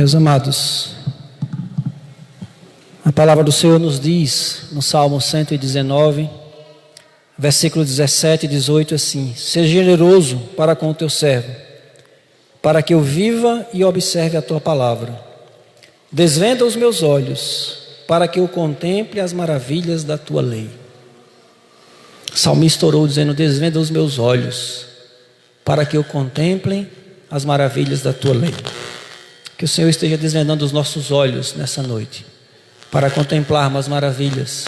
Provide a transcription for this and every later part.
Meus amados, a palavra do Senhor nos diz, no Salmo 119, versículo 17 e 18, assim: seja generoso para com o teu servo, para que eu viva e observe a tua palavra. Desvenda os meus olhos, para que eu contemple as maravilhas da tua lei. O salmista orou dizendo: desvenda os meus olhos, para que eu contemple as maravilhas da tua lei. Que o Senhor esteja desvendando os nossos olhos nessa noite, para contemplarmos as maravilhas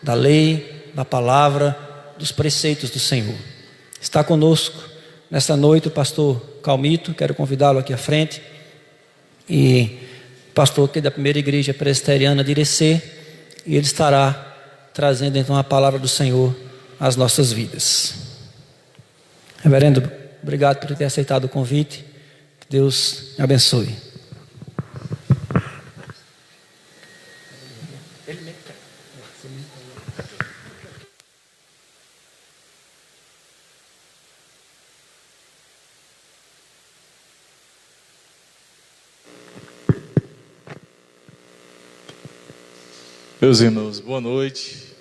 da lei, da palavra, dos preceitos do Senhor. Está conosco nesta noite o pastor Calmito, quero convidá-lo aqui à frente, e pastor aqui da primeira igreja presbiteriana de Irecê, e ele estará trazendo então a palavra do Senhor às nossas vidas. Reverendo, obrigado por ter aceitado o convite, que Deus abençoe. Meus irmãos, boa noite.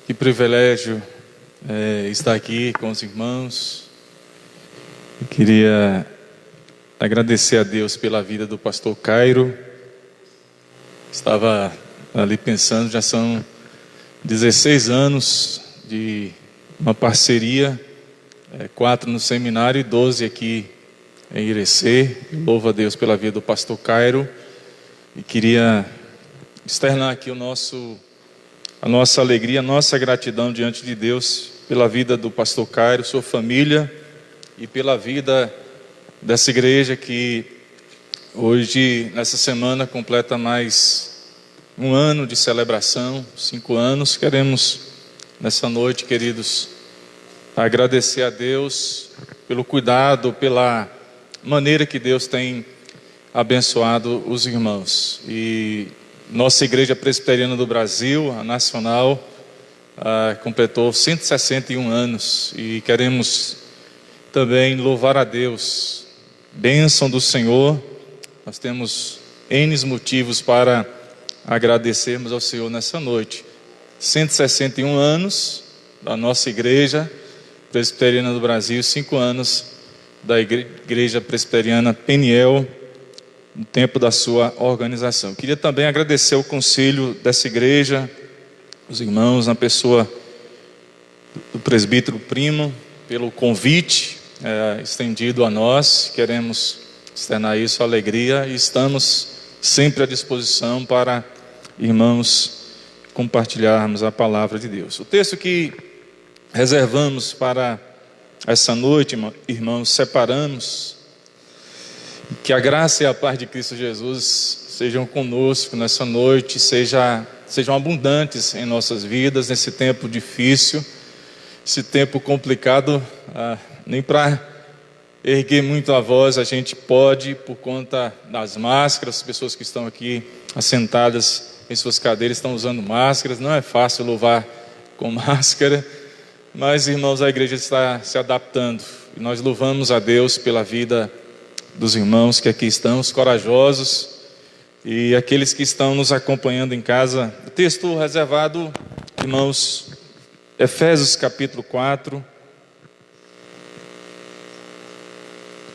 Que privilégio estar aqui com os irmãos. Eu queria agradecer a Deus pela vida do pastor Cairo. Estava ali pensando, já são 16 anos de uma parceria, 4 no seminário e 12 aqui em Irecê. Louvo a Deus pela vida do pastor Cairo. E queria externar aqui a nossa alegria, a nossa gratidão diante de Deus pela vida do pastor Cairo, sua família, e pela vida dessa igreja que hoje, nessa semana, completa mais um ano de celebração, 5 anos. Queremos nessa noite, queridos, agradecer a Deus pelo cuidado, pela maneira que Deus tem abençoado os irmãos. E nossa Igreja Presbiteriana do Brasil, a nacional, completou 161 anos e queremos também louvar a Deus. Bênção do Senhor. Nós temos N motivos para agradecermos ao Senhor nessa noite. 161 anos da nossa Igreja Presbiteriana do Brasil, 5 anos da Igreja Presbiteriana Peniel, no tempo da sua organização. Queria também agradecer ao conselho dessa igreja, os irmãos, na pessoa do presbítero Primo, pelo convite estendido a nós. Queremos externar isso, a alegria, e estamos sempre à disposição para, irmãos, compartilharmos a palavra de Deus. O texto que reservamos para essa noite, irmãos, separamos. Que a graça e a paz de Cristo Jesus sejam conosco nessa noite, sejam abundantes em nossas vidas, nesse tempo difícil, esse tempo complicado. Nem para erguer muito a voz a gente pode, por conta das máscaras. As pessoas que estão aqui assentadas em suas cadeiras estão usando máscaras. Não é fácil louvar com máscara, mas, irmãos, a igreja está se adaptando, e nós louvamos a Deus pela vida dos irmãos que aqui estão, os corajosos, e aqueles que estão nos acompanhando em casa. O texto reservado, irmãos, Efésios capítulo 4,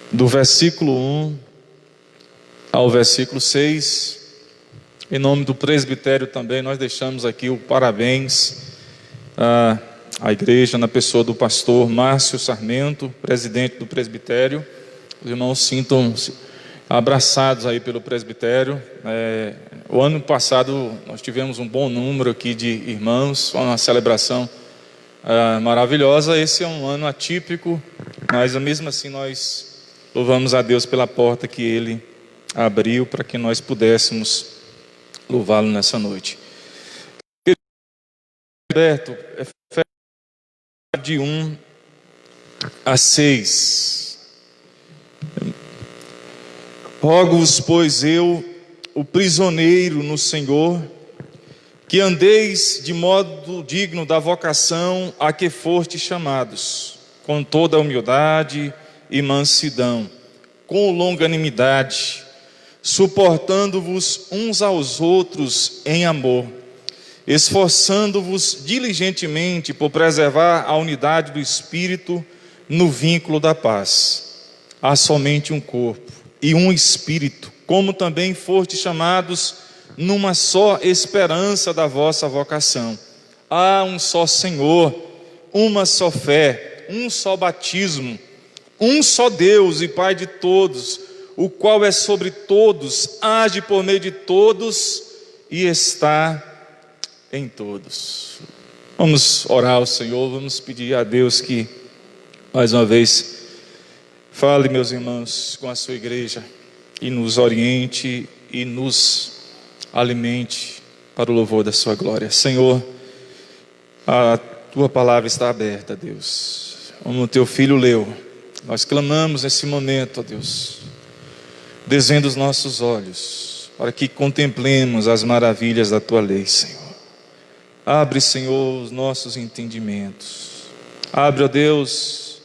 do versículo 1 ao versículo 6. Em nome do presbitério também, nós deixamos aqui o parabéns à igreja, na pessoa do pastor Márcio Sarmento, presidente do presbitério. Os irmãos sintam-se abraçados aí pelo presbitério. O ano passado nós tivemos um bom número aqui de irmãos, uma celebração maravilhosa. Esse é um ano atípico, mas mesmo assim nós louvamos a Deus pela porta que Ele abriu para que nós pudéssemos louvá-lo nessa noite. Roberto, de 1 a 6. Rogo-vos, pois eu, o prisioneiro no Senhor, que andeis de modo digno da vocação a que fostes chamados, com toda a humildade e mansidão, com longanimidade, suportando-vos uns aos outros em amor, esforçando-vos diligentemente por preservar a unidade do Espírito no vínculo da paz. Há somente um corpo e um Espírito, como também fostes chamados numa só esperança da vossa vocação. Há um só Senhor, uma só fé, um só batismo, um só Deus e Pai de todos, o qual é sobre todos, age por meio de todos e está em todos. Vamos orar ao Senhor, vamos pedir a Deus que, mais uma vez, fale, meus irmãos, com a sua igreja e nos oriente e nos alimente para o louvor da sua glória. Senhor, a tua palavra está aberta, Deus, como o teu filho leu. Nós clamamos nesse momento, ó Deus, desvenda os nossos olhos para que contemplemos as maravilhas da tua lei, Senhor. Abre, Senhor, os nossos entendimentos. Abre, ó Deus,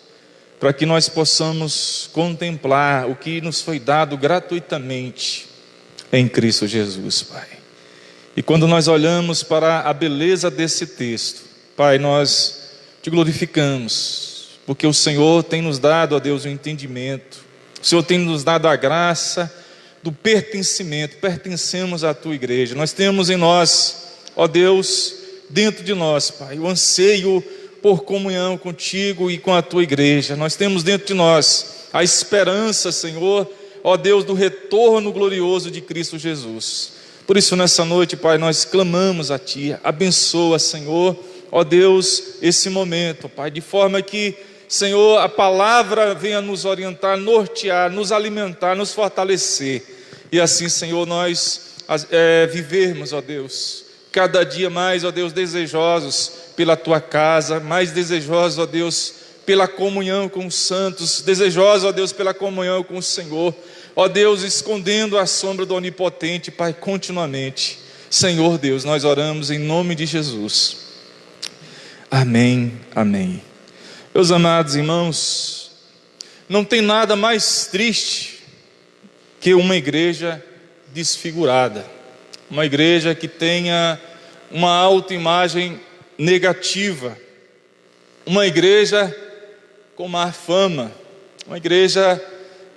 para que nós possamos contemplar o que nos foi dado gratuitamente em Cristo Jesus, Pai. E quando nós olhamos para a beleza desse texto, Pai, nós te glorificamos, porque o Senhor tem nos dado, ó Deus, o entendimento. O Senhor tem nos dado a graça do pertencimento. Pertencemos à tua igreja. Nós temos em nós, ó Deus, dentro de nós, Pai, o anseio por comunhão contigo e com a tua igreja. Nós temos dentro de nós a esperança, Senhor, ó Deus, do retorno glorioso de Cristo Jesus. Por isso, nessa noite, Pai, nós clamamos a ti. Abençoa, Senhor, ó Deus, esse momento, Pai, de forma que, Senhor, a palavra venha nos orientar, nortear, nos alimentar, nos fortalecer. E assim, Senhor, nós vivermos, ó Deus, cada dia mais, ó Deus, desejosos pela tua casa, mais desejosos, ó Deus, pela comunhão com os santos, desejosos, ó Deus, pela comunhão com o Senhor, ó Deus, escondendo a sombra do Onipotente, Pai, continuamente. Senhor Deus, nós oramos em nome de Jesus. Amém, amém. Meus amados irmãos, não tem nada mais triste que uma igreja desfigurada, uma igreja que tenha uma autoimagem negativa, uma igreja com má fama, uma igreja,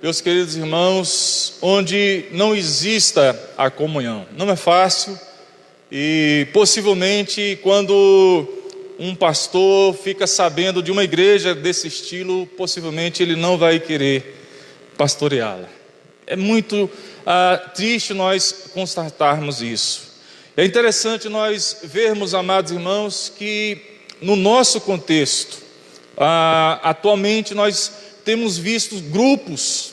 meus queridos irmãos, onde não exista a comunhão. Não é fácil e possivelmente quando um pastor fica sabendo de uma igreja desse estilo, possivelmente ele não vai querer pastoreá-la. É muito triste nós constatarmos isso. É interessante nós vermos, amados irmãos, que no nosso contexto, atualmente nós temos visto grupos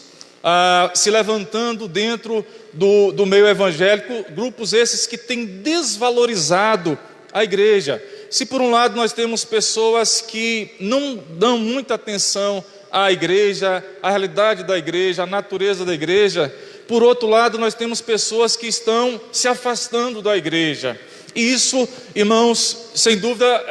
se levantando dentro do meio evangélico, grupos esses que têm desvalorizado a igreja. Se por um lado nós temos pessoas que não dão muita atenção à igreja, à realidade da igreja, à natureza da igreja, por outro lado nós temos pessoas que estão se afastando da igreja. E isso, irmãos, sem dúvida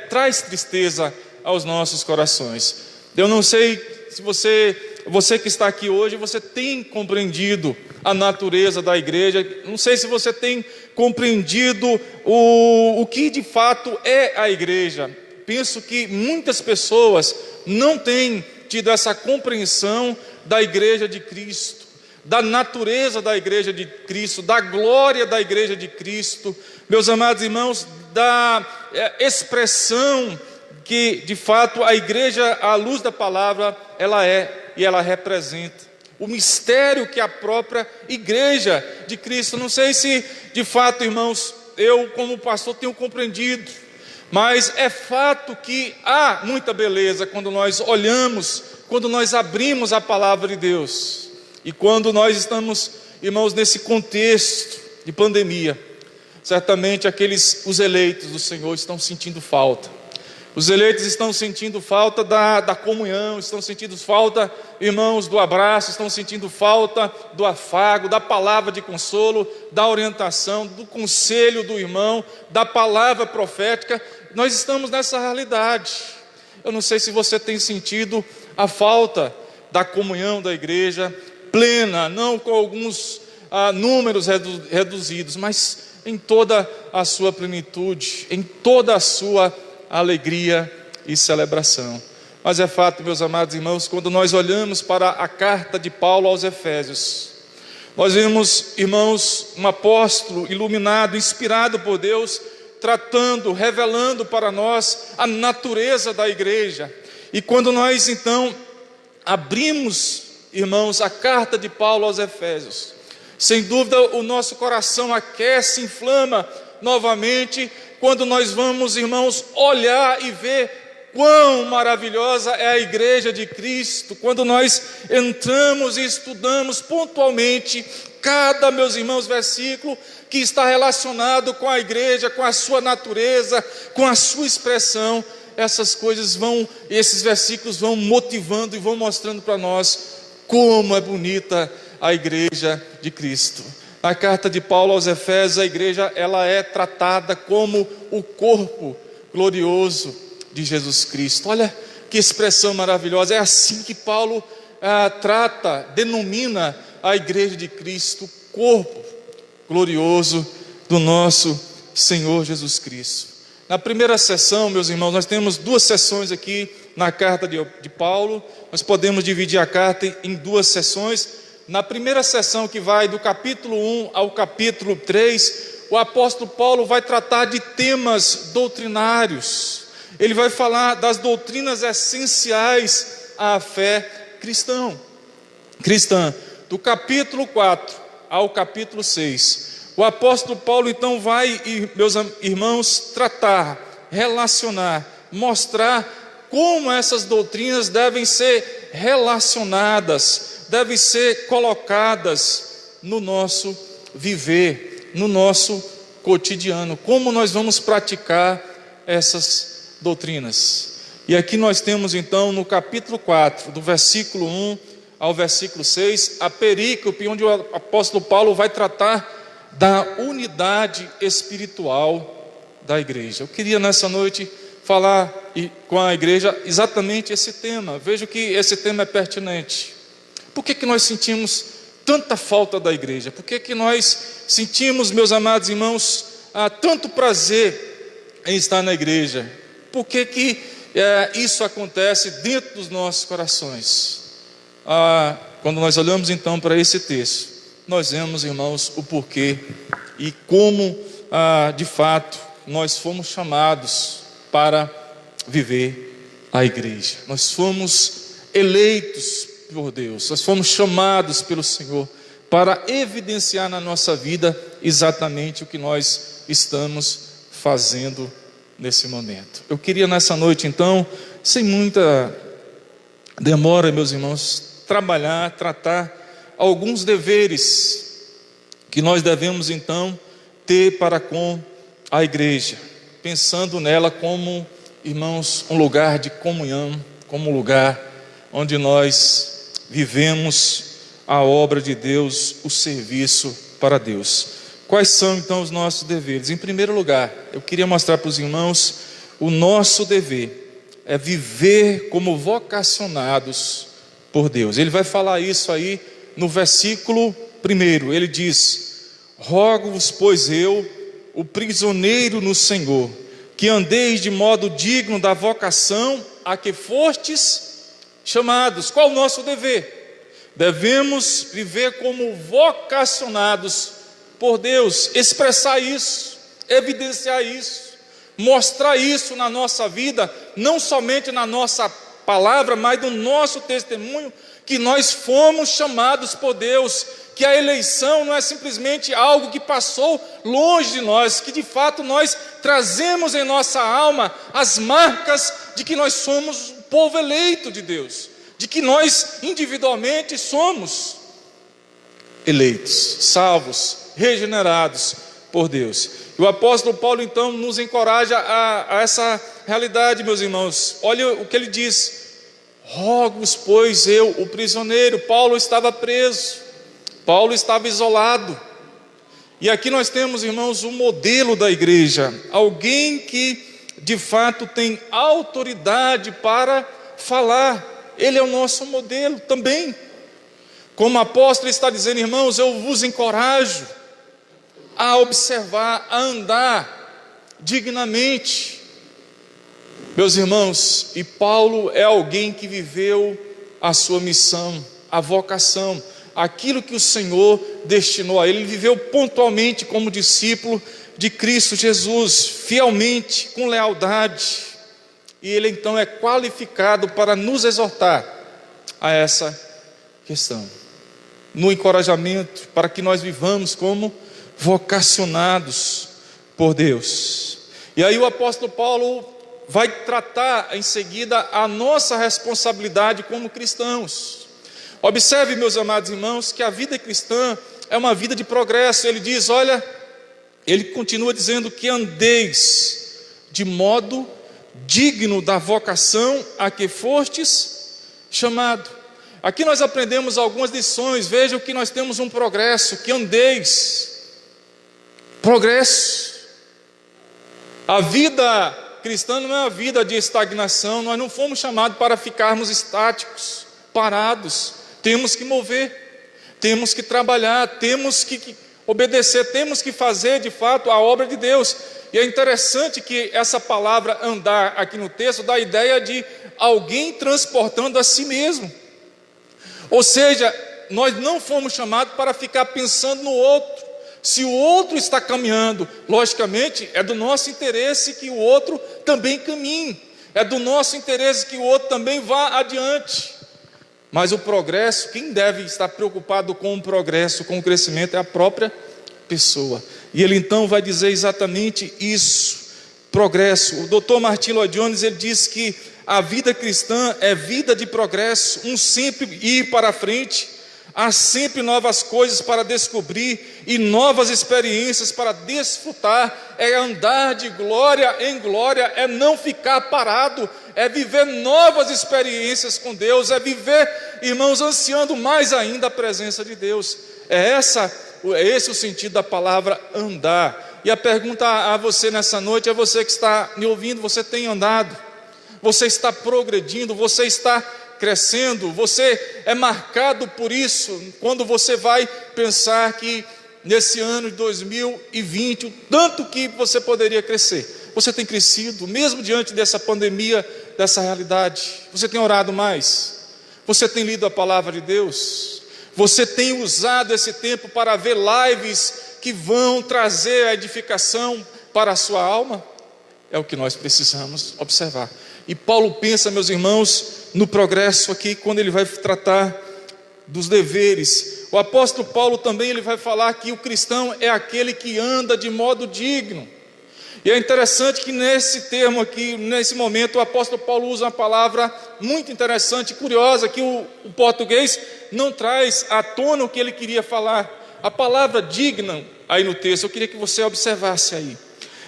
traz tristeza aos nossos corações. Eu não sei se você que está aqui hoje, você tem compreendido a natureza da igreja. Não sei se você tem compreendido o que de fato é a igreja. Penso que muitas pessoas não têm tido essa compreensão da igreja de Cristo, da natureza da igreja de Cristo, da glória da igreja de Cristo, meus amados irmãos, da expressão que de fato a igreja, à luz da palavra, ela é e ela representa. O mistério que a própria igreja de Cristo. Não sei se de fato, irmãos, eu como pastor tenho compreendido, mas é fato que há muita beleza quando nós olhamos, quando nós abrimos a palavra de Deus. E quando nós estamos, irmãos, nesse contexto de pandemia, certamente os eleitos do Senhor estão sentindo falta. Os eleitos estão sentindo falta da comunhão, estão sentindo falta, irmãos, do abraço, estão sentindo falta do afago, da palavra de consolo, da orientação, do conselho do irmão, da palavra profética. Nós estamos nessa realidade. Eu não sei se você tem sentido a falta da comunhão da igreja plena, não com alguns números reduzidos, mas em toda a sua plenitude, em toda a sua alegria e celebração. Mas é fato, meus amados irmãos, quando nós olhamos para a carta de Paulo aos Efésios, nós vemos, irmãos, um apóstolo iluminado, inspirado por Deus, tratando, revelando para nós a natureza da igreja. E quando nós então abrimos, irmãos, a carta de Paulo aos Efésios, sem dúvida o nosso coração aquece, inflama novamente, quando nós vamos, irmãos, olhar e ver quão maravilhosa é a igreja de Cristo, quando nós entramos e estudamos pontualmente cada, meus irmãos, versículo que está relacionado com a igreja, com a sua natureza, com a sua expressão. Essas coisas esses versículos vão motivando e vão mostrando para nós como é bonita a igreja de Cristo. Na carta de Paulo aos Efésios, a igreja ela é tratada como o corpo glorioso de Jesus Cristo. Olha que expressão maravilhosa. É assim que Paulo denomina a igreja de Cristo, corpo glorioso do nosso Senhor Jesus Cristo. Na primeira sessão, meus irmãos, nós temos duas sessões aqui na carta de Paulo. Nós podemos dividir a carta em duas sessões. Na primeira sessão, que vai do capítulo 1 ao capítulo 3, o apóstolo Paulo vai tratar de temas doutrinários. Ele vai falar das doutrinas essenciais à fé cristã. Do capítulo 4 ao capítulo 6, o apóstolo Paulo então vai, meus irmãos, tratar, relacionar, mostrar como essas doutrinas devem ser relacionadas, devem ser colocadas no nosso viver, no nosso cotidiano, como nós vamos praticar essas doutrinas. E aqui nós temos então no capítulo 4, do versículo 1 ao versículo 6, a perícope, onde o apóstolo Paulo vai tratar da unidade espiritual da igreja. Eu queria nessa noite falar com a igreja exatamente esse tema. Vejo que esse tema é pertinente. Por que nós sentimos tanta falta da igreja? Por que nós sentimos, meus amados irmãos, tanto prazer em estar na igreja? Por que isso acontece dentro dos nossos corações? Quando nós olhamos então para esse texto, nós vemos, irmãos, o porquê e como de fato nós fomos chamados para viver a igreja. Nós fomos eleitos por Deus, nós fomos chamados pelo Senhor para evidenciar na nossa vida exatamente o que nós estamos fazendo nesse momento. Eu queria nessa noite então, sem muita demora, meus irmãos, tratar alguns deveres que nós devemos então ter para com a igreja, pensando nela como, irmãos, um lugar de comunhão, como um lugar onde nós vivemos a obra de Deus, o serviço para Deus. Quais são então os nossos deveres? Em primeiro lugar, eu queria mostrar para os irmãos, o nosso dever é viver como vocacionados por Deus. Ele vai falar isso aí no versículo 1, ele diz: rogo-vos, pois eu, o prisioneiro no Senhor, que andeis de modo digno da vocação a que fostes chamados. Qual o nosso dever? Devemos viver como vocacionados por Deus, expressar isso, evidenciar isso, mostrar isso na nossa vida, não somente na nossa palavra, mas no nosso testemunho, que nós fomos chamados por Deus, que a eleição não é simplesmente algo que passou longe de nós, que de fato nós trazemos em nossa alma as marcas de que nós somos o povo eleito de Deus, de que nós individualmente somos eleitos, salvos, regenerados por Deus. E o apóstolo Paulo então nos encoraja a essa realidade, meus irmãos. Olha o que ele diz: rogo-vos, pois eu, o prisioneiro. Paulo estava preso, Paulo estava isolado. E aqui nós temos, irmãos, o modelo da igreja, alguém que de fato tem autoridade para falar. Ele é o nosso modelo também. Como apóstolo, ele está dizendo: irmãos, eu vos encorajo a observar, a andar dignamente. Meus irmãos, e Paulo é alguém que viveu a sua missão, a vocação, aquilo que o Senhor destinou a ele. Ele viveu pontualmente como discípulo de Cristo Jesus, fielmente, com lealdade, e ele então é qualificado para nos exortar a essa questão, no encorajamento, para que nós vivamos como vocacionados por Deus. E aí o apóstolo Paulo vai tratar em seguida a nossa responsabilidade como cristãos. Observe, meus amados irmãos, que a vida cristã é uma vida de progresso. Ele diz, olha, ele continua dizendo que andeis de modo digno da vocação a que fostes chamado. Aqui nós aprendemos algumas lições. Vejam que nós temos um progresso, que andeis, progresso. A vida cristã não é uma vida de estagnação. Nós não fomos chamados para ficarmos estáticos, parados. Temos que mover, temos que trabalhar, temos que obedecer, temos que fazer de fato a obra de Deus. E é interessante que essa palavra andar aqui no texto dá a ideia de alguém transportando a si mesmo. Ou seja, nós não fomos chamados para ficar pensando no outro. Se o outro está caminhando, logicamente é do nosso interesse que o outro também caminhe, é do nosso interesse que o outro também vá adiante. Mas o progresso, quem deve estar preocupado com o progresso, com o crescimento, é a própria pessoa. E ele então vai dizer exatamente isso, progresso. O Dr. Martin Lloyd Jones, ele diz que a vida cristã é vida de progresso, um sempre ir para a frente. Há sempre novas coisas para descobrir e novas experiências para desfrutar. É andar de glória em glória, é não ficar parado, é viver novas experiências com Deus, é viver, irmãos, ansiando mais ainda a presença de Deus. É esse o sentido da palavra andar. E a pergunta a você nessa noite, é você que está me ouvindo: você tem andado? Você está progredindo? Você está crescendo? Você é marcado por isso quando você vai pensar que nesse ano de 2020 o tanto que você poderia crescer? Você tem crescido mesmo diante dessa pandemia, dessa realidade? Você tem orado mais? Você tem lido a palavra de Deus? Você tem usado esse tempo para ver lives que vão trazer a edificação para a sua alma? É o que nós precisamos observar. E Paulo pensa, meus irmãos, no progresso aqui, quando ele vai tratar dos deveres. O apóstolo Paulo também, ele vai falar que o cristão é aquele que anda de modo digno. E é interessante que nesse termo aqui, nesse momento, o apóstolo Paulo usa uma palavra muito interessante e curiosa, que o português não traz à tona o que ele queria falar. A palavra digno aí no texto, eu queria que você observasse aí.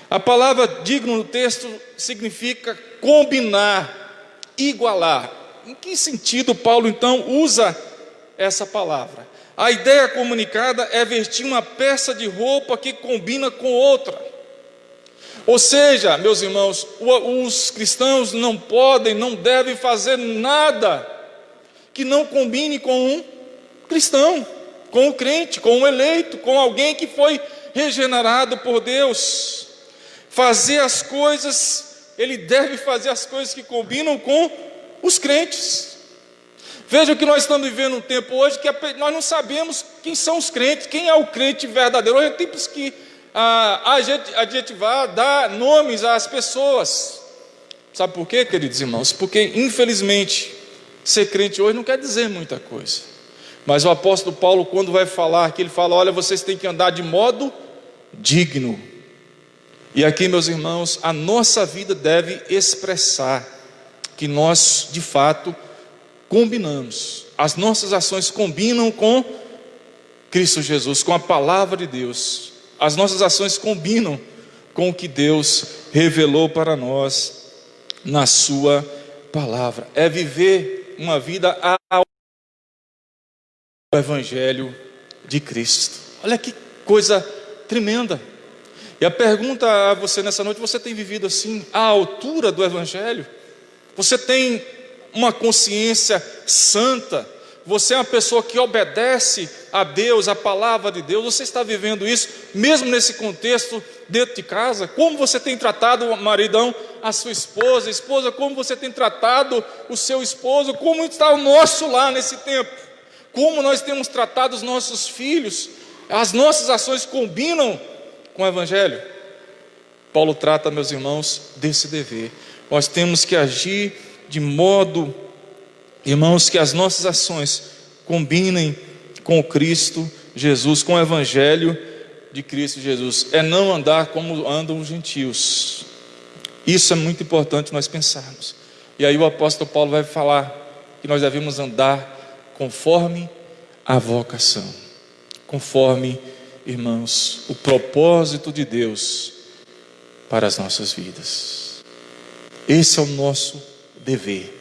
A palavra digno no texto significa combinar, igualar. Em que sentido Paulo então usa essa palavra? A ideia comunicada é vestir uma peça de roupa que combina com outra. Ou seja, meus irmãos, os cristãos não podem, não devem fazer nada que não combine com um cristão, com o crente, com o eleito, com alguém que foi regenerado por Deus. Fazer as coisas, ele deve fazer as coisas que combinam com os crentes. Veja que nós estamos vivendo um tempo hoje que nós não sabemos quem são os crentes, quem é o crente verdadeiro. Hoje temos que adjetivar, dar nomes às pessoas. Sabe por quê, queridos irmãos? Porque infelizmente ser crente hoje não quer dizer muita coisa. Mas o apóstolo Paulo, quando vai falar aqui, ele fala: olha, vocês têm que andar de modo digno. E aqui, meus irmãos, a nossa vida deve expressar que nós, de fato, combinamos. As nossas ações combinam com Cristo Jesus, com a palavra de Deus. As nossas ações combinam com o que Deus revelou para nós na sua palavra. É viver uma vida ao Evangelho de Cristo. Olha que coisa tremenda. E a pergunta a você nessa noite: você tem vivido assim, à altura do Evangelho? Você tem uma consciência santa? Você é uma pessoa que obedece a Deus, a palavra de Deus? Você está vivendo isso, mesmo nesse contexto, dentro de casa? Como você tem tratado, maridão, a sua esposa? Esposa, como você tem tratado o seu esposo? Como está o nosso lar nesse tempo? Como nós temos tratado os nossos filhos? As nossas ações combinam com o Evangelho? Paulo trata, meus irmãos, desse dever. Nós temos que agir de modo, irmãos, que as nossas ações combinem com Cristo Jesus, com o Evangelho de Cristo Jesus. É não andar como andam os gentios. Isso é muito importante nós pensarmos. E aí o apóstolo Paulo vai falar que nós devemos andar conforme a vocação, conforme, irmãos, o propósito de Deus para as nossas vidas. Esse é o nosso dever.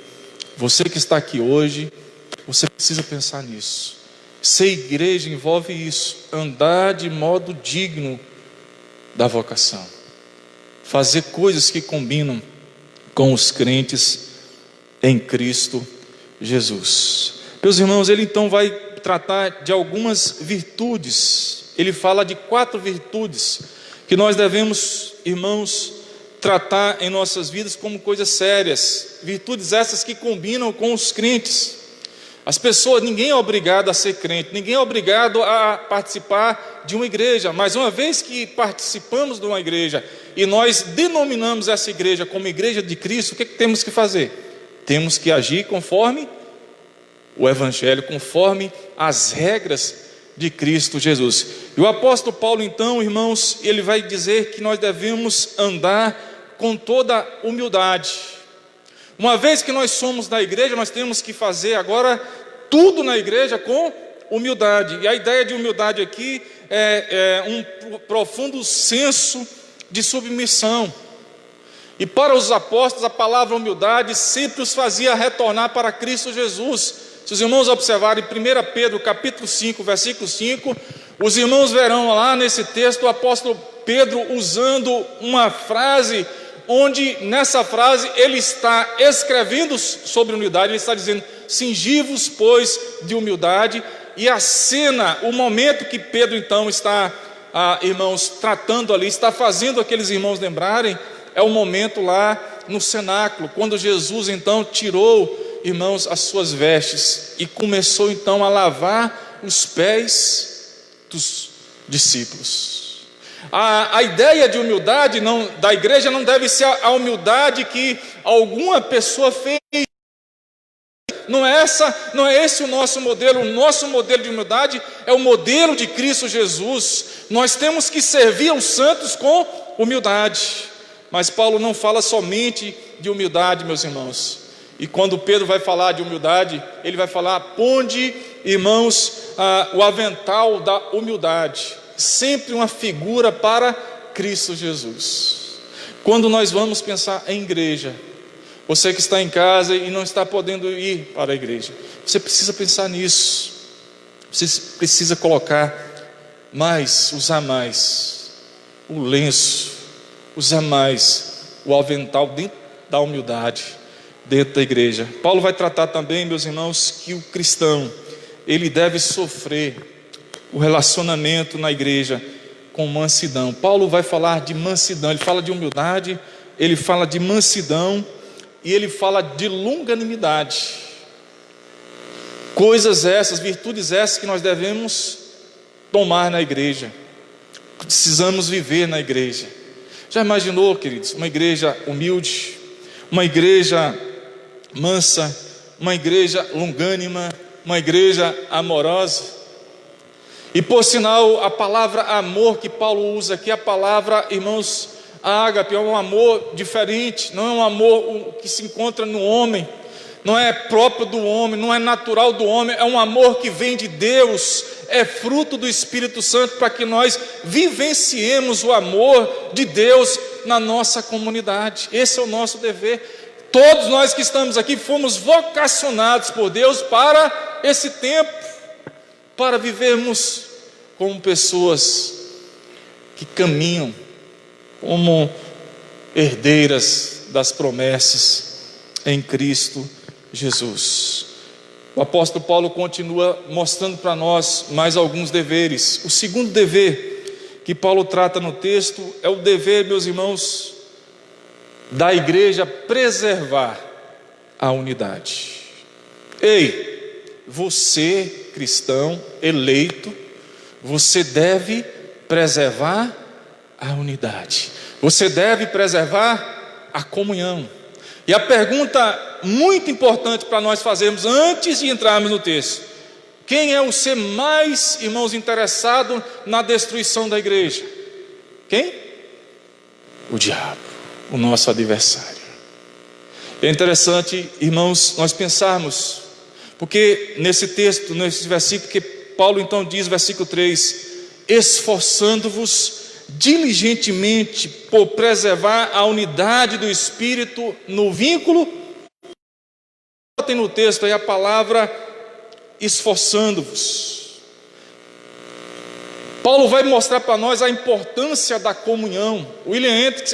Você que está aqui hoje, você precisa pensar nisso. Ser igreja envolve isso, andar de modo digno da vocação, fazer coisas que combinam com os crentes em Cristo Jesus. Meus irmãos, ele então vai tratar de algumas virtudes. Ele fala de 4 virtudes que nós devemos, irmãos, tratar em nossas vidas como coisas sérias. Virtudes essas que combinam com os crentes. As pessoas, ninguém é obrigado a ser crente, ninguém é obrigado a participar de uma igreja, mas uma vez que participamos de uma igreja e nós denominamos essa igreja como igreja de Cristo, o que temos que fazer? Temos que agir conforme o Evangelho, conforme as regras de Cristo Jesus. E o apóstolo Paulo então, irmãos, ele vai dizer que nós devemos andar com toda humildade. Uma vez que nós somos da igreja, nós temos que fazer agora tudo na igreja com humildade. E a ideia de humildade aqui é um profundo senso de submissão. E para os apóstolos, a palavra humildade sempre os fazia retornar para Cristo Jesus. Se os irmãos observarem 1 Pedro capítulo 5, versículo 5, os irmãos verão lá nesse texto o apóstolo Pedro usando uma frase, onde nessa frase ele está escrevendo sobre humildade. Ele está dizendo: cingi-vos, pois, de humildade. E a cena, o momento que Pedro então está, irmãos, tratando ali, está fazendo aqueles irmãos lembrarem, é o momento lá no cenáculo, quando Jesus então tirou, irmãos, as suas vestes e começou então a lavar os pés dos discípulos. A ideia de humildade da igreja não deve ser a humildade que alguma pessoa fez. Não é esse o nosso modelo. O nosso modelo de humildade é o modelo de Cristo Jesus. Nós temos que servir aos santos com humildade. Mas Paulo não fala somente de humildade, meus irmãos. E quando Pedro vai falar de humildade, ele vai falar: ponde, irmãos, o avental da humildade. Sempre uma figura para Cristo Jesus. Quando nós vamos pensar em igreja, você que está em casa e não está podendo ir para a igreja, você precisa pensar nisso. Você precisa usar mais o lenço, usar mais o avental dentro da humildade, dentro da igreja. Paulo vai tratar também, meus irmãos, que o cristão, ele deve sofrer o relacionamento na igreja com mansidão. Paulo vai falar de mansidão, ele fala de humildade, ele fala de mansidão e ele fala de longanimidade. Coisas essas, virtudes essas que nós devemos tomar na igreja, precisamos viver na igreja. Já imaginou, queridos, uma igreja humilde, uma igreja mansa, uma igreja longânima, uma igreja amorosa? E por sinal, a palavra amor que Paulo usa aqui, a palavra, irmãos, ágape, é um amor diferente, não é um amor que se encontra no homem, não é próprio do homem, não é natural do homem, é um amor que vem de Deus, é fruto do Espírito Santo, para que nós vivenciemos o amor de Deus na nossa comunidade. Esse é o nosso dever. Todos nós que estamos aqui fomos vocacionados por Deus para esse tempo, para vivermos como pessoas que caminham como herdeiras das promessas em Cristo Jesus. o apóstolo Paulo continua mostrando para nós mais alguns deveres. O segundo dever que Paulo trata no texto é o dever, meus irmãos, da igreja preservar a unidade. Ei, você, cristão, eleito, você deve preservar a unidade. Você deve preservar a comunhão. E a pergunta muito importante para nós fazermos antes de entrarmos no texto: quem é o ser mais, irmãos, interessado na destruição da igreja? Quem? O diabo, o nosso adversário. É interessante, irmãos, nós pensarmos, porque nesse texto, nesse versículo que Paulo então diz, versículo 3: esforçando-vos diligentemente por preservar a unidade do Espírito no vínculo. Tem no texto aí a palavra esforçando-vos. Paulo vai mostrar para nós a importância da comunhão. William Hendricks,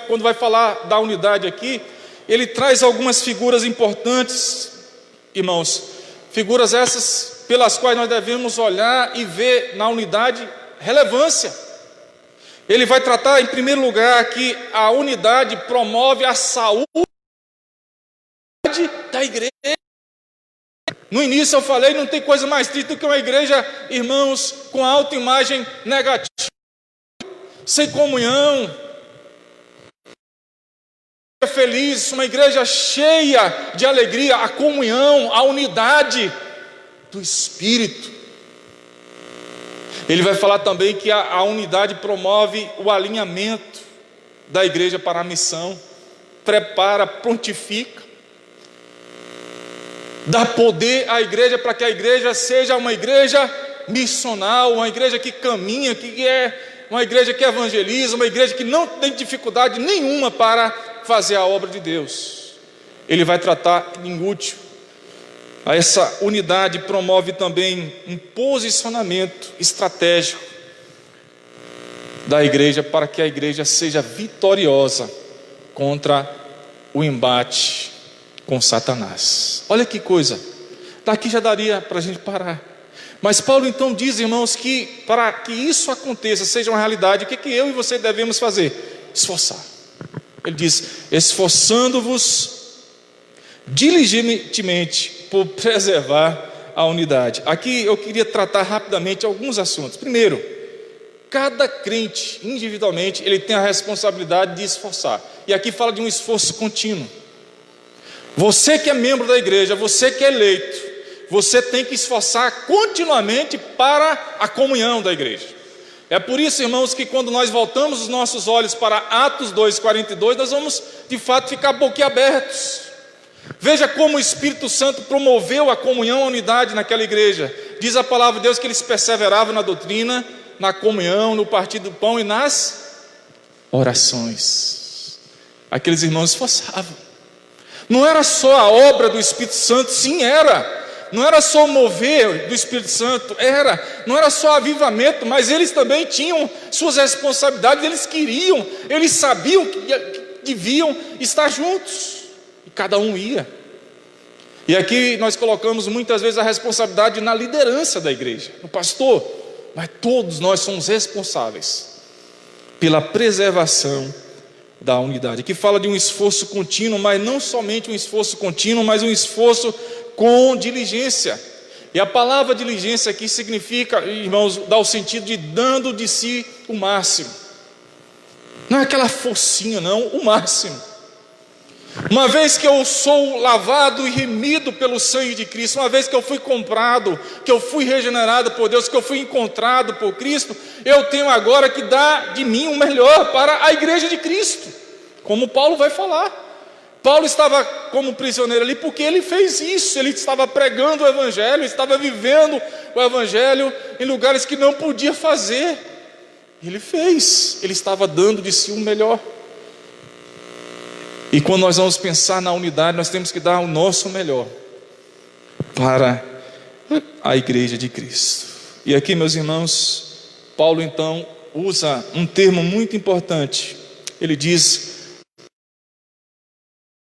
quando vai falar da unidade aqui, ele traz algumas figuras importantes, irmãos, figuras essas pelas quais nós devemos olhar e ver na unidade relevância. Ele vai tratar, em primeiro lugar, que a unidade promove a saúde da igreja. No início eu falei, não tem coisa mais triste do que uma igreja, irmãos, com autoimagem negativa, sem comunhão, feliz, uma igreja cheia de alegria, a comunhão, a unidade do Espírito. Ele vai falar também que a unidade promove o alinhamento da igreja para a missão, prepara, prontifica, dá poder à igreja para que a igreja seja uma igreja missional, uma igreja que caminha, que é uma igreja que evangeliza, uma igreja que não tem dificuldade nenhuma para fazer a obra de Deus. Ele vai tratar em último. Essa unidade promove também um posicionamento estratégico da igreja para que a igreja seja vitoriosa contra o embate com Satanás. Olha que coisa, daqui já daria para a gente parar. Mas Paulo então diz, irmãos, que para que isso aconteça, seja uma realidade, o que eu e você devemos fazer? Esforçar. Ele diz: esforçando-vos diligentemente por preservar a unidade. Aqui eu queria tratar rapidamente alguns assuntos. Primeiro, cada crente individualmente ele tem a responsabilidade de esforçar. E aqui fala de um esforço contínuo. Você que é membro da igreja, você que é eleito, você tem que esforçar continuamente para a comunhão da igreja. É por isso, irmãos, que quando nós voltamos os nossos olhos para Atos 2:42, nós vamos de fato ficar boquiabertos. Veja como o Espírito Santo promoveu a comunhão, a unidade naquela igreja. Diz a palavra de Deus que eles perseveravam na doutrina, na comunhão, no partir do pão e nas orações. Aqueles irmãos esforçavam. Não era só a obra do Espírito Santo, sim, era. Não era só o mover do Espírito Santo, não era só avivamento, mas eles também tinham suas responsabilidades, eles sabiam que deviam estar juntos. Cada um ia. E aqui nós colocamos muitas vezes a responsabilidade na liderança da igreja, no pastor, mas todos nós somos responsáveis pela preservação da unidade. Aqui fala de um esforço contínuo, mas não somente um esforço contínuo, mas um esforço com diligência. E a palavra diligência aqui significa, irmãos, dá o sentido de dando de si o máximo. Não é aquela forcinha, não, o máximo. Uma vez que eu sou lavado e remido pelo sangue de Cristo, uma vez que eu fui comprado, que eu fui regenerado por Deus, que eu fui encontrado por Cristo, eu tenho agora que dar de mim o melhor para a igreja de Cristo, como Paulo vai falar. Paulo estava como prisioneiro ali porque ele fez isso, ele estava pregando o evangelho, estava vivendo o evangelho em lugares que não podia fazer. Ele fez, ele estava dando de si o melhor. E quando nós vamos pensar na unidade, nós temos que dar o nosso melhor para a igreja de Cristo. E aqui, meus irmãos, Paulo então usa um termo muito importante. Ele diz: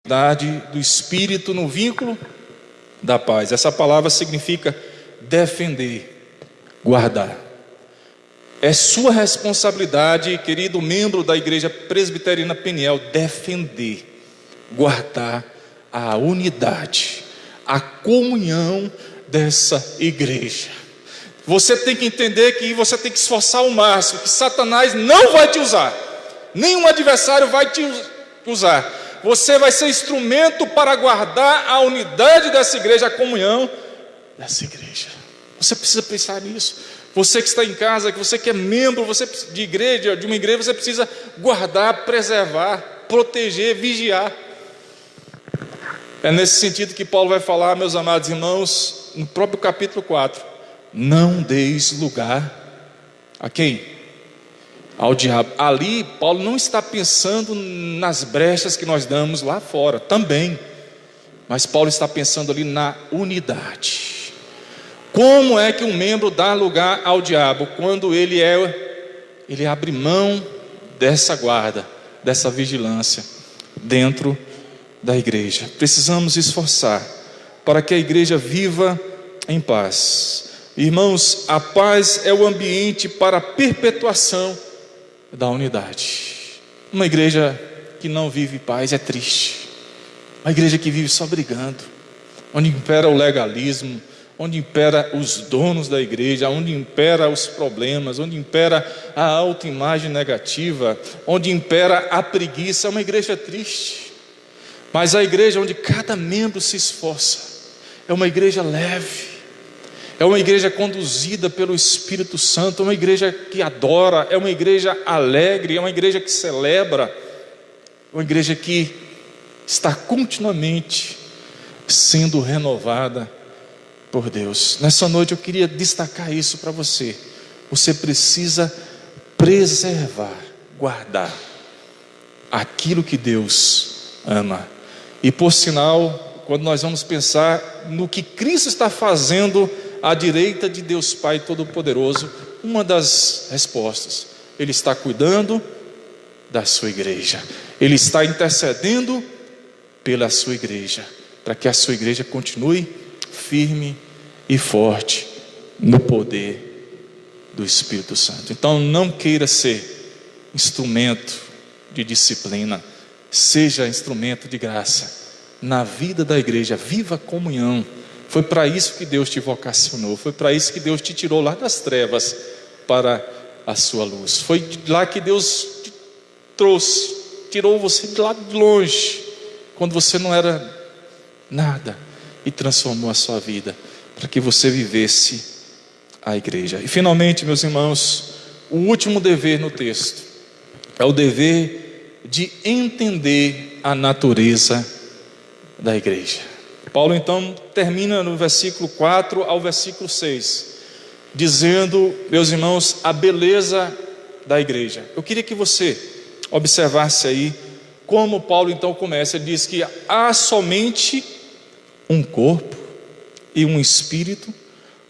unidade do Espírito no vínculo da paz. Essa palavra significa defender, guardar. É sua responsabilidade, querido membro da Igreja Presbiteriana Peniel, defender, guardar a unidade, a comunhão dessa igreja. Você tem que entender que você tem que esforçar ao máximo, que Satanás não vai te usar, nenhum adversário vai te usar. Você vai ser instrumento para guardar a unidade dessa igreja, a comunhão dessa igreja. Você precisa pensar nisso. Você que está em casa, que você que é membro de igreja, de uma igreja, você precisa guardar, preservar, proteger, vigiar. É nesse sentido que Paulo vai falar, meus amados irmãos, no próprio capítulo 4. Não deis lugar a quem? Ao diabo. Ali, Paulo não está pensando nas brechas que nós damos lá fora, também. Mas Paulo está pensando ali na unidade. Como é que um membro dá lugar ao diabo? Quando ele abre mão dessa guarda, dessa vigilância dentro da igreja. Precisamos esforçar para que a igreja viva em paz. Irmãos, a paz é o ambiente para a perpetuação da unidade. Uma igreja que não vive paz é triste. Uma igreja que vive só brigando, onde impera o legalismo, onde impera os donos da igreja, onde impera os problemas, onde impera a autoimagem negativa, onde impera a preguiça. É uma igreja triste. Mas a igreja onde cada membro se esforça é uma igreja leve, é uma igreja conduzida pelo Espírito Santo, é uma igreja que adora, é uma igreja alegre, é uma igreja que celebra, é uma igreja que está continuamente sendo renovada por Deus. Nessa noite eu queria destacar isso para você. Você precisa preservar, guardar aquilo que Deus ama. E por sinal, quando nós vamos pensar no que Cristo está fazendo à direita de Deus Pai Todo-Poderoso, uma das respostas: Ele está cuidando da sua igreja, Ele está intercedendo pela sua igreja, para que a sua igreja continue firme e forte no poder do Espírito Santo. Então não queira ser instrumento de disciplina, seja instrumento de graça na vida da igreja. Viva a comunhão. Foi para isso que Deus te vocacionou, foi para isso que Deus te tirou lá das trevas para a sua luz. Foi de lá que Deus te trouxe, tirou você de lá de longe, quando você não era nada, e transformou a sua vida para que você vivesse a igreja. E finalmente, meus irmãos, o último dever no texto é o dever de entender a natureza da igreja. Paulo então termina no versículo 4 ao versículo 6, dizendo, meus irmãos, a beleza da igreja. Eu queria que você observasse aí como Paulo então começa. Ele diz que há somente um corpo e um espírito,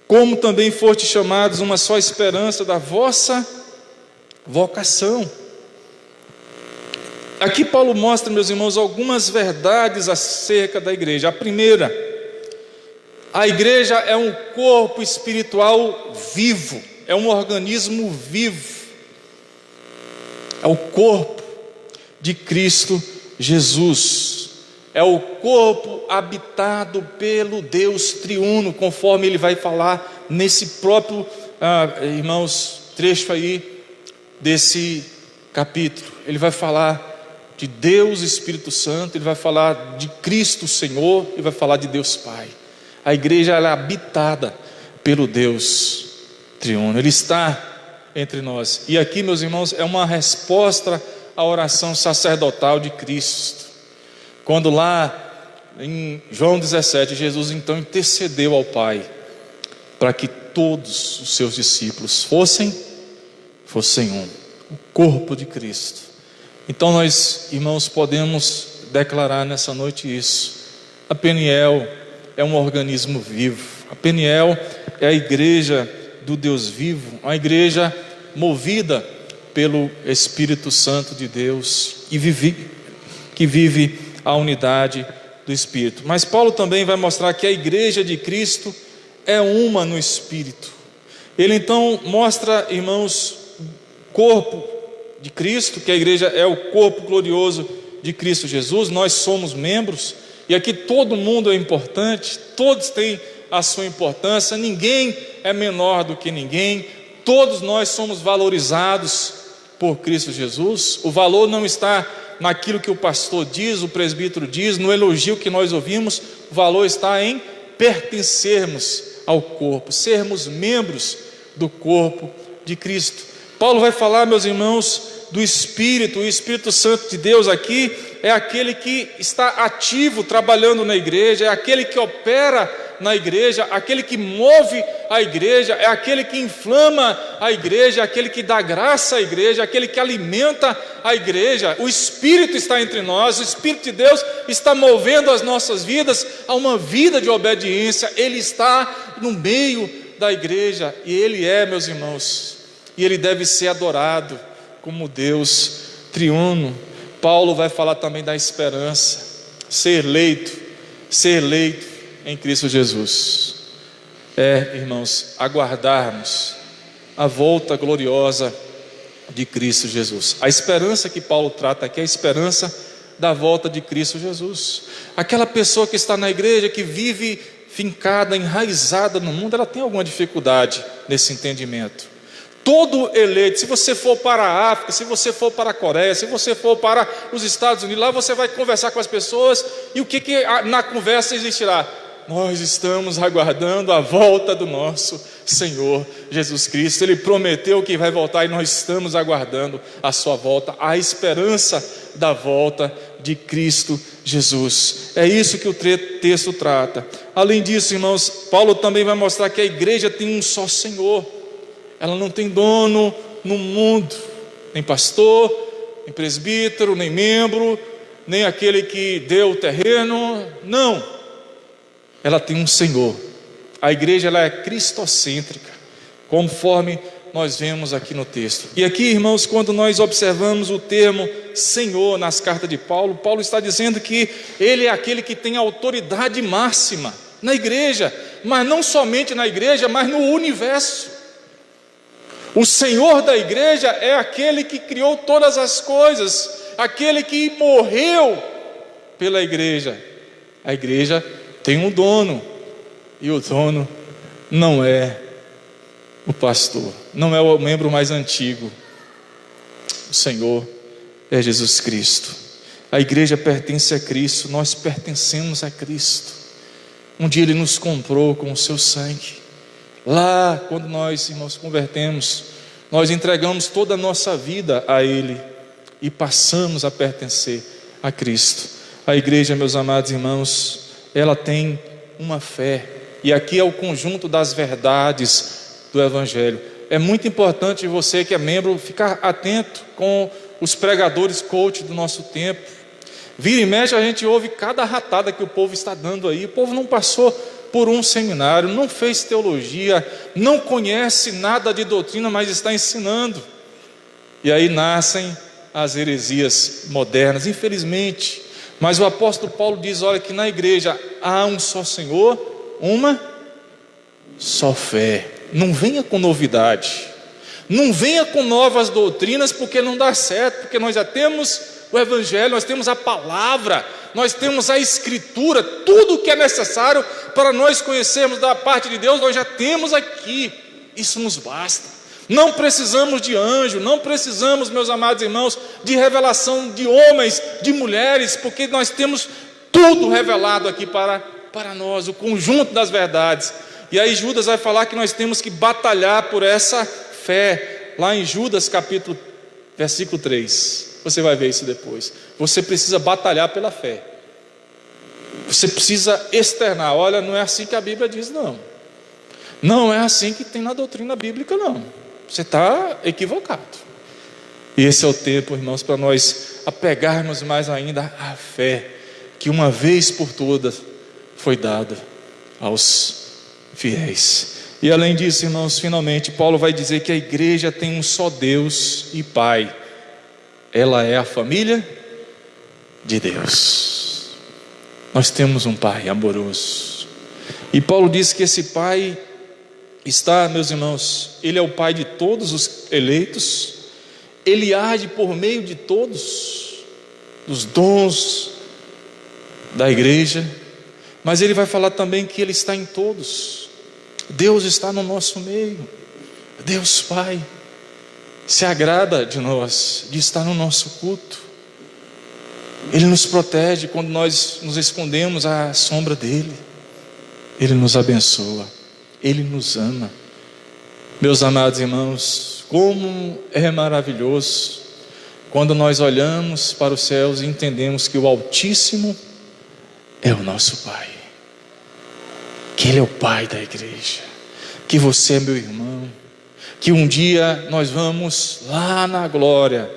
como também foste chamados uma só esperança da vossa vocação. Aqui Paulo mostra, meus irmãos, algumas verdades acerca da igreja. A primeira, a igreja é um corpo espiritual vivo, é um organismo vivo, é o corpo de Cristo Jesus, é o corpo habitado pelo Deus triuno, conforme ele vai falar nesse próprio, irmãos, trecho aí desse capítulo. Ele vai falar de Deus Espírito Santo, ele vai falar de Cristo Senhor, ele vai falar de Deus Pai. A igreja ela é habitada pelo Deus triuno, ele está entre nós. E aqui, meus irmãos, é uma resposta à oração sacerdotal de Cristo, quando lá em João 17, Jesus então intercedeu ao Pai para que todos os seus discípulos fossem um, o corpo de Cristo. Então nós, irmãos, podemos declarar nessa noite isso. A Peniel é um organismo vivo. A Peniel é a igreja do Deus vivo, uma igreja movida pelo Espírito Santo de Deus, que vive a unidade do Espírito. Mas Paulo também vai mostrar que a igreja de Cristo é uma no Espírito. Ele então mostra, irmãos, o corpo de Cristo, que a igreja é o corpo glorioso de Cristo Jesus. Nós somos membros, e aqui todo mundo é importante, todos têm a sua importância, ninguém é menor do que ninguém, todos nós somos valorizados por Cristo Jesus. O valor não está naquilo que o pastor diz, o presbítero diz, no elogio que nós ouvimos. O valor está em pertencermos ao corpo, sermos membros do corpo de Cristo. Paulo vai falar, meus irmãos, do Espírito. O Espírito Santo de Deus aqui é aquele que está ativo trabalhando na igreja, é aquele que opera na igreja, aquele que move a igreja, é aquele que inflama a igreja, é aquele que dá graça à igreja, é aquele que alimenta a igreja. O Espírito está entre nós, o Espírito de Deus está movendo as nossas vidas a uma vida de obediência. Ele está no meio da igreja, e Ele é, meus irmãos, e Ele deve ser adorado como Deus triuno. Paulo vai falar também da esperança, ser eleito em Cristo Jesus. Irmãos, aguardarmos a volta gloriosa de Cristo Jesus. A esperança que Paulo trata aqui é a esperança da volta de Cristo Jesus. Aquela pessoa que está na igreja, que vive fincada, enraizada no mundo, ela tem alguma dificuldade nesse entendimento. Todo eleito, se você for para a África, se você for para a Coreia, se você for para os Estados Unidos, lá você vai conversar com as pessoas, e o que na conversa existirá? Nós estamos aguardando a volta do nosso Senhor Jesus Cristo. Ele prometeu que vai voltar, e nós estamos aguardando a sua volta, a esperança da volta de Cristo Jesus. É isso que o texto trata. Além disso, irmãos, Paulo também vai mostrar que a igreja tem um só Senhor. Ela não tem dono no mundo, nem pastor, nem presbítero, nem membro, nem aquele que deu o terreno. Não, ela tem um Senhor. A igreja, ela é cristocêntrica, conforme nós vemos aqui no texto. E aqui, irmãos, quando nós observamos o termo Senhor nas cartas de Paulo, Paulo está dizendo que Ele é aquele que tem autoridade máxima na igreja, mas não somente na igreja, mas no universo. O Senhor da igreja é aquele que criou todas as coisas, aquele que morreu pela igreja. A igreja tem um dono, e o dono não é o pastor, não é o membro mais antigo. O Senhor é Jesus Cristo. A igreja pertence a Cristo, nós pertencemos a Cristo. Um dia Ele nos comprou com o seu sangue. Lá, quando nós, irmãos, convertemos, nós entregamos toda a nossa vida a Ele e passamos a pertencer a Cristo. A igreja, meus amados irmãos, ela tem uma fé, e aqui é o conjunto das verdades do Evangelho. É muito importante você que é membro ficar atento com os pregadores coach do nosso tempo. Vira e mexe, a gente ouve cada ratada que o povo está dando aí. O povo não passou por um seminário, não fez teologia, não conhece nada de doutrina, mas está ensinando. E aí nascem as heresias modernas, infelizmente. Mas o apóstolo Paulo diz, olha, que na igreja há um só Senhor, uma só fé. Não venha com novidade, não venha com novas doutrinas, porque não dá certo, porque nós já temos o Evangelho, nós temos a palavra, nós temos a Escritura, tudo o que é necessário para nós conhecermos da parte de Deus, nós já temos aqui, isso nos basta. Não precisamos de anjo, não precisamos, meus amados irmãos, de revelação de homens, de mulheres, porque nós temos tudo revelado aqui para nós, o conjunto das verdades. E aí Judas vai falar que nós temos que batalhar por essa fé, lá em Judas capítulo, versículo 3, você vai ver isso depois. Você precisa batalhar pela fé, você precisa externar. Olha, não é assim que a Bíblia diz, não. Não é assim que tem na doutrina bíblica, não. Você está equivocado. E esse é o tempo, irmãos, para nós apegarmos mais ainda à fé, que uma vez por todas foi dada aos fiéis. E além disso, irmãos, finalmente Paulo vai dizer que a igreja tem um só Deus e Pai. Ela é a família de Deus. Nós temos um Pai amoroso. E Paulo diz que esse Pai está, meus irmãos, Ele é o Pai de todos os eleitos. Ele age por meio de todos os dons da igreja. Mas Ele vai falar também que Ele está em todos. Deus está no nosso meio. Deus Pai se agrada de nós, de estar no nosso culto. Ele nos protege quando nós nos escondemos à sombra dEle. Ele nos abençoa, Ele nos ama. Meus amados irmãos, como é maravilhoso quando nós olhamos para os céus e entendemos que o Altíssimo é o nosso Pai, que Ele é o Pai da igreja, que você é meu irmão, que um dia nós vamos lá na glória,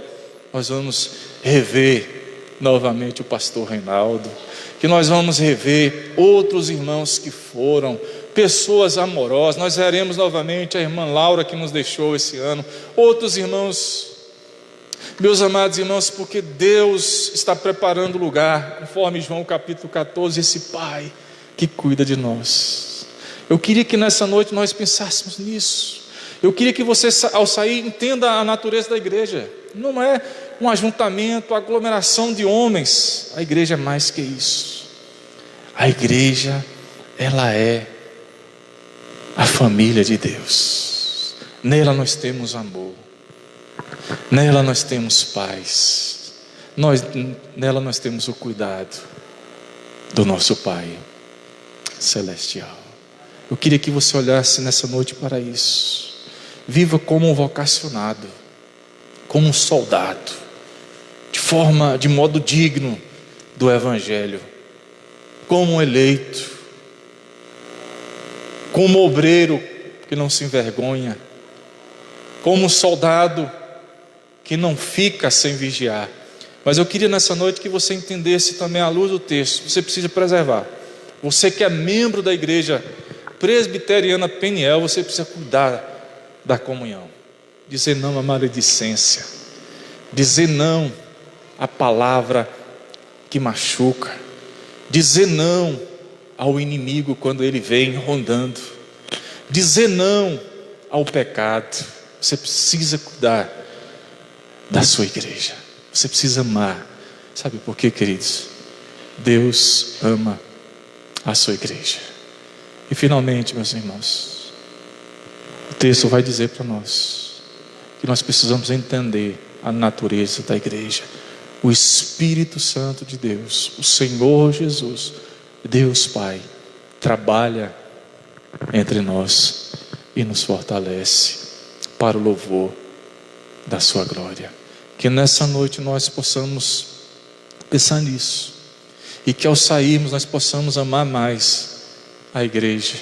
nós vamos rever novamente o pastor Reinaldo, que nós vamos rever outros irmãos que foram, pessoas amorosas. Nós veremos novamente a irmã Laura que nos deixou esse ano, outros irmãos. Meus amados irmãos, porque Deus está preparando o lugar, conforme João capítulo 14, esse Pai que cuida de nós. Eu queria que nessa noite nós pensássemos nisso. Eu queria que você, ao sair, entenda a natureza da igreja. Não é um ajuntamento, aglomeração de homens. A igreja é mais que isso. A igreja, ela é a família de Deus. Nela nós temos amor. Nela nós temos paz. Nela nós temos o cuidado do nosso Pai celestial. Eu queria que você olhasse nessa noite para isso. Viva como um vocacionado, como um soldado, de modo digno do Evangelho, como um eleito, como um obreiro que não se envergonha, como um soldado que não fica sem vigiar. Mas eu queria nessa noite que você entendesse também à luz do texto. Você precisa preservar. Você que é membro da igreja presbiteriana Peniel, você precisa cuidar da comunhão, dizer não à maledicência, dizer não à palavra que machuca, dizer não ao inimigo quando ele vem rondando, dizer não ao pecado. Você precisa cuidar da sua igreja, você precisa amar. Sabe por quê, queridos? Deus ama a sua igreja. E finalmente, meus irmãos, o texto vai dizer para nós que nós precisamos entender a natureza da igreja. O Espírito Santo de Deus, o Senhor Jesus, Deus Pai, trabalha entre nós e nos fortalece para o louvor da sua glória. Que nessa noite nós possamos pensar nisso, e que ao sairmos nós possamos amar mais a igreja.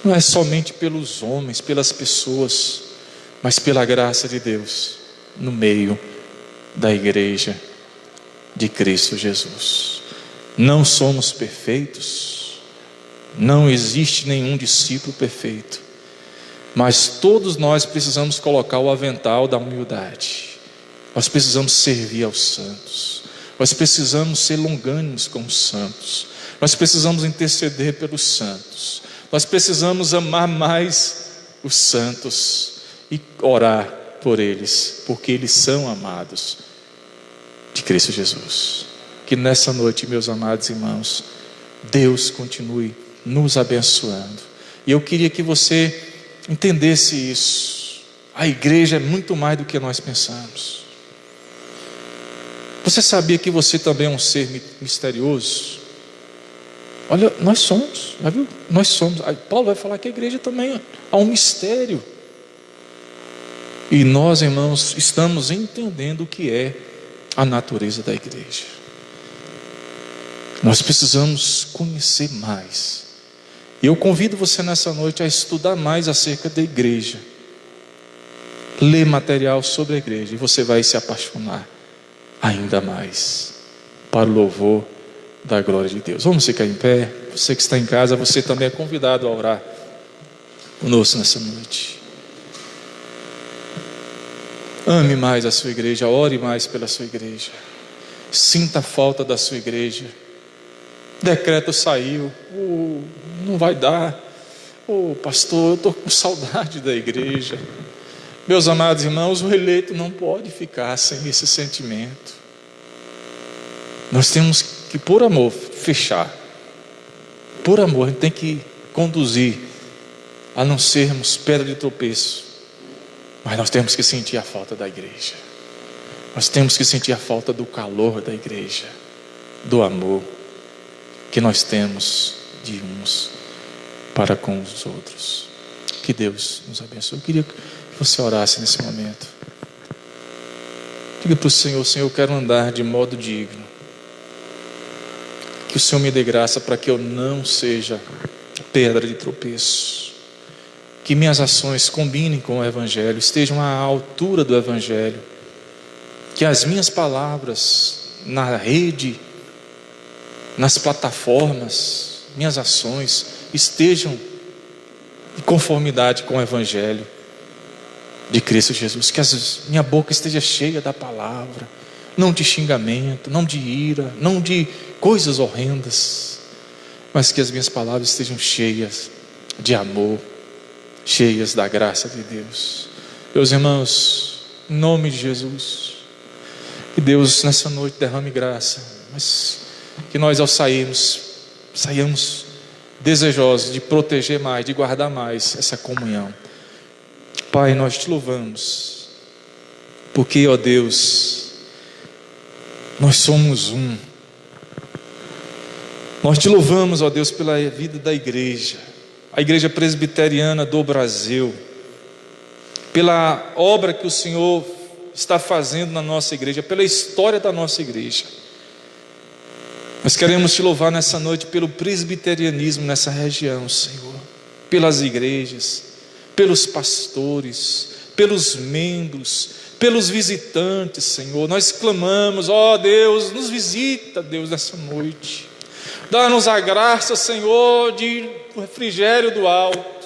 Não é somente pelos homens, pelas pessoas, mas pela graça de Deus no meio da igreja de Cristo Jesus. Não somos perfeitos, não existe nenhum discípulo perfeito, mas todos nós precisamos colocar o avental da humildade. Nós precisamos servir aos santos, nós precisamos ser longânimos com os santos, nós precisamos interceder pelos santos, nós precisamos amar mais os santos e orar por eles, porque eles são amados de Cristo Jesus. Que nessa noite, meus amados irmãos, Deus continue nos abençoando. E eu queria que você entendesse isso. A igreja é muito mais do que nós pensamos. Você sabia que você também é um ser misterioso? Olha, nós somos, já viu? Nós somos. Paulo vai falar que a igreja também há um mistério. E nós, irmãos, estamos entendendo o que é a natureza da igreja. Nós precisamos conhecer mais. E eu convido você nessa noite a estudar mais acerca da igreja. Ler material sobre a igreja, e você vai se apaixonar ainda mais para o louvor da glória de Deus. Vamos ficar em pé. Você que está em casa, você também é convidado a orar conosco nessa noite. Ame mais a sua igreja, ore mais pela sua igreja, sinta a falta da sua igreja. decreto saiu, não vai dar. Pastor, eu estou com saudade da igreja. Meus amados irmãos, o eleito não pode ficar sem esse sentimento. Nós temos que, por amor, fechar. Por amor, a gente tem que conduzir a não sermos pedra de tropeço. Mas nós temos que sentir a falta da igreja. Nós temos que sentir a falta do calor da igreja, do amor que nós temos de uns para com os outros. Que Deus nos abençoe. Eu queria que você orasse nesse momento. Diga para o Senhor: Senhor, eu quero andar de modo digno. Que o Senhor me dê graça para que eu não seja pedra de tropeço. Que minhas ações combinem com o Evangelho, estejam à altura do Evangelho. Que as minhas palavras na rede, nas plataformas, minhas ações estejam em conformidade com o Evangelho de Cristo Jesus. Que minha boca esteja cheia da palavra, não de xingamento, não de ira, não de coisas horrendas, mas que as minhas palavras estejam cheias de amor, cheias da graça de Deus. Meus irmãos, em nome de Jesus, que Deus nessa noite derrame graça, mas que nós ao saímos desejosos de proteger mais, de guardar mais essa comunhão. Pai, nós te louvamos, porque, ó Deus, nós somos um. Nós te louvamos, ó Deus, pela vida da igreja, a igreja presbiteriana do Brasil, pela obra que o Senhor está fazendo na nossa igreja, pela história da nossa igreja. Nós queremos te louvar nessa noite pelo presbiterianismo nessa região, Senhor, pelas igrejas, pelos pastores, pelos membros, pelos visitantes, Senhor. Nós clamamos, ó Deus, nos visita, Deus, nessa noite. Dá-nos a graça, Senhor, de refrigério do alto,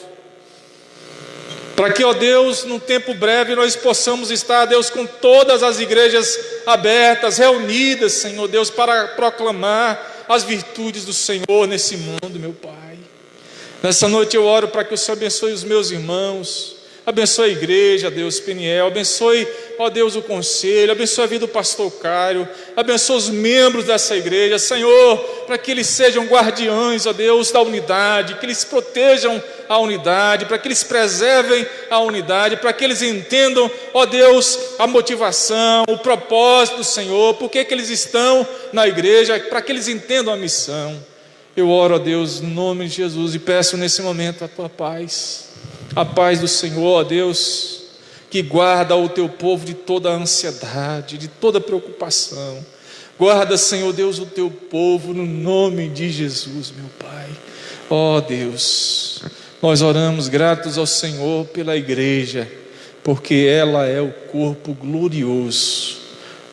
para que, ó Deus, num tempo breve nós possamos estar, Deus, com todas as igrejas abertas, reunidas, Senhor Deus, para proclamar as virtudes do Senhor nesse mundo, meu Pai. Nessa noite eu oro para que o Senhor abençoe os meus irmãos, abençoe a igreja, Deus, Peniel, abençoe, ó Deus, o conselho, abençoe a vida do pastor Cairo, abençoe os membros dessa igreja, Senhor, para que eles sejam guardiões, ó Deus, da unidade, que eles protejam a unidade, para que eles preservem a unidade, para que eles entendam, ó Deus, a motivação, o propósito do Senhor, por que eles estão na igreja, para que eles entendam a missão. Eu oro, ó Deus, em nome de Jesus, e peço nesse momento a tua paz, a paz do Senhor, ó Deus, que guarda o teu povo de toda a ansiedade, de toda preocupação. Guarda, Senhor Deus, o teu povo no nome de Jesus, meu Pai. Ó Deus, nós oramos gratos ao Senhor pela igreja, porque ela é o corpo glorioso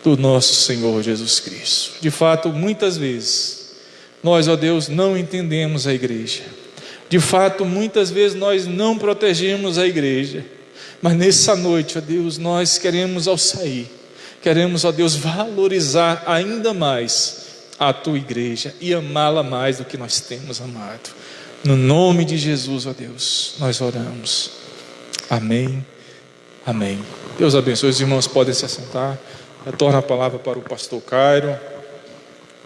do nosso Senhor Jesus Cristo. De fato, muitas vezes nós, ó Deus, não entendemos a igreja. De fato, muitas vezes nós não protegemos a igreja. Mas nessa noite, ó Deus, nós queremos ao sair, queremos, ó Deus, valorizar ainda mais a tua igreja e amá-la mais do que nós temos amado. No nome de Jesus, ó Deus, nós oramos. Amém, amém. Deus abençoe. Os irmãos podem se assentar. Retorna a palavra para o pastor Cairo.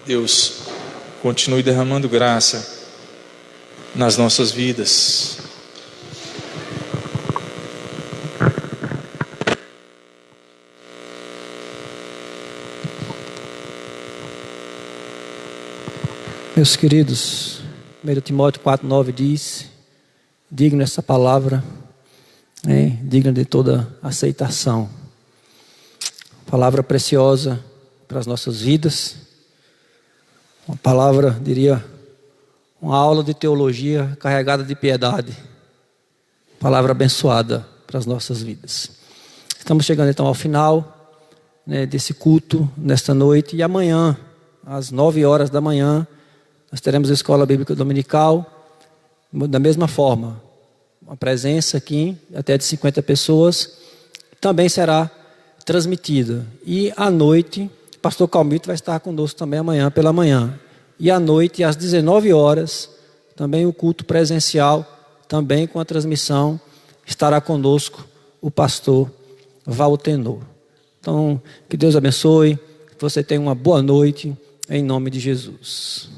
Deus continue derramando graça nas nossas vidas. Meus queridos, 1 Timóteo 4,9 diz: digno essa palavra, digna de toda aceitação. Palavra preciosa para as nossas vidas. Uma palavra, diria, uma aula de teologia carregada de piedade. Palavra abençoada para as nossas vidas. Estamos chegando então ao final, desse culto, nesta noite. E amanhã, às 9 horas da manhã, nós teremos a Escola Bíblica Dominical. Da mesma forma, uma presença aqui, até de 50 pessoas, também será transmitida. E à noite, o pastor Calmito vai estar conosco também amanhã pela manhã, E à noite, às 19 horas, também o culto presencial, também com a transmissão, estará conosco o pastor Valtenor. Então, que Deus abençoe, que você tenha uma boa noite, em nome de Jesus.